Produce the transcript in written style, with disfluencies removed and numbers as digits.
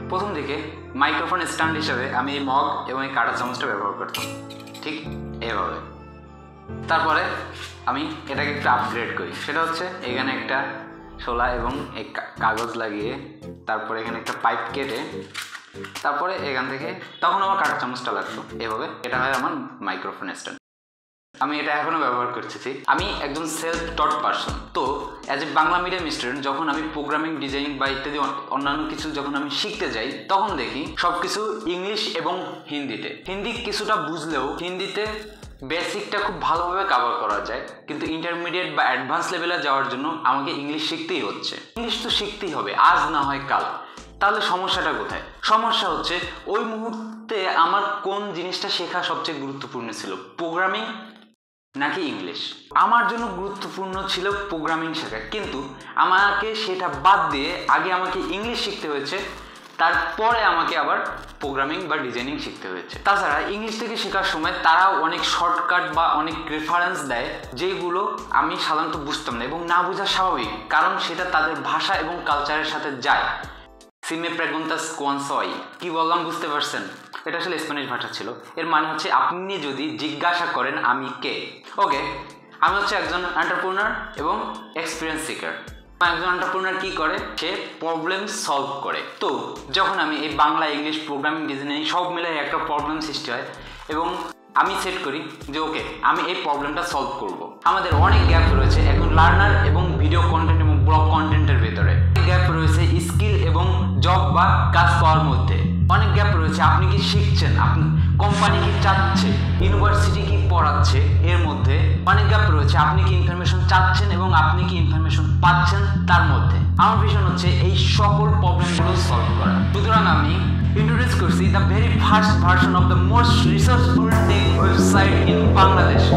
প্রথম দিকে microphone stand হিসেবে আমি এই মগ এবং এই কাঁটা চামচটা ব্যবহার করতাম, ঠিক এভাবে। তারপরে আমি এটাকে একটু আপগ্রেড করি, সেটা হচ্ছে এখানে একটা শোলা এবং এই কাগজ লাগিয়ে, তারপরে এখানে একটা পাইপ কেটে, তারপরে এখান থেকে তখন আমার কাঁটা চামচটা লাগতো এভাবে। এটা হয় আমার মাইক্রোফোন স্ট্যান্ড। আমি এটা এখনও ব্যবহার করতেছি। আমি একজন সেলফ টট পারসন, তো as a Bangla medium student যখন আমি প্রোগ্রামিং, ডিজাইনিং বা ইত্যাদি অন্যান্য কিছু যখন আমি শিখতে যাই, তখন দেখি সব কিছু ইংলিশ এবং হিন্দিতে। হিন্দি কিছুটা বুঝলেও হিন্দিতে বেসিকটা খুব ভালোভাবে কভার করা যায়, কিন্তু ইন্টারমিডিয়েট বা অ্যাডভান্স লেভেলে যাওয়ার জন্য আমাকে ইংলিশ শিখতেই হচ্ছে। ইংলিশ তো শিখতেই হবে, আজ না হয় কাল। তাহলে সমস্যাটা কোথায়? সমস্যা হচ্ছে ওই মুহূর্তে আমার কোন জিনিসটা শেখা সবচেয়ে গুরুত্বপূর্ণ ছিল, প্রোগ্রামিং নাকি ইংলিশ? আমার জন্য গুরুত্বপূর্ণ ছিল প্রোগ্রামিং শেখা, কিন্তু আমাকে সেটা বাদ দিয়ে আগে আমাকে ইংলিশ শিখতে হয়েছে, তারপরে আমাকে আবার প্রোগ্রামিং বা ডিজাইনিং শিখতে হয়েছে। তাছাড়া ইংলিশ থেকে শেখার সময় তারা অনেক শর্টকাট বা অনেক রেফারেন্স দেয়, যেগুলো আমি সাধারণত বুঝতাম না, এবং না বোঝা স্বাভাবিক, কারণ সেটা তাদের ভাষা এবং কালচারের সাথে যায়। সিমে প্রেগুন্তাস কোয়ান সই, কি বললাম বুঝতে পারছেন? এটা আসলে স্প্যানিশ ভাষা ছিল। এর মানে হচ্ছে আপনি যদি জিজ্ঞাসা করেন আমি কে। ওকে, আমি হচ্ছে একজন এন্টারপ্রেনার এবং এক্সপিরিয়েন্স সিকার। একজন এন্টারপ্রেনার কি করে? সে প্রবলেম সলভ করে। তো যখন আমি এই বাংলা, ইংলিশ, প্রোগ্রামিং, ডিজাইনিং সব মিলে একটা প্রবলেম সৃষ্টি হয়, এবং আমি সেট করি যে ওকে, আমি এই প্রবলেমটা সলভ করব। আমাদের অনেক গ্যাপ রয়েছে এখন লার্নার এবং ভিডিও কন্টেন্ট এবং ব্লগ কন্টেন্টের ভেতরে। গ্যাপ রয়েছে স্কিল এবং জব বা কাজ পাওয়ার মধ্যে। অনেক গ্যাপ রয়েছে আপনি কি শিখছেন, আপনার কোম্পানি কি চাচ্ছে, ইউনিভার্সিটি কি পড়াচ্ছে, এর মধ্যে অনেক গ্যাপ রয়েছে। আপনি কি ইনফরমেশন চাচ্ছেন এবং আপনি কি ইনফরমেশন পাচ্ছেন, তার মধ্যে। আমার ভিশন হচ্ছে এই সকল প্রবলেমগুলো সলভ করা। সুতরাং আমি introduce করছি the very first version of the most resourceful tech website in Bangladesh.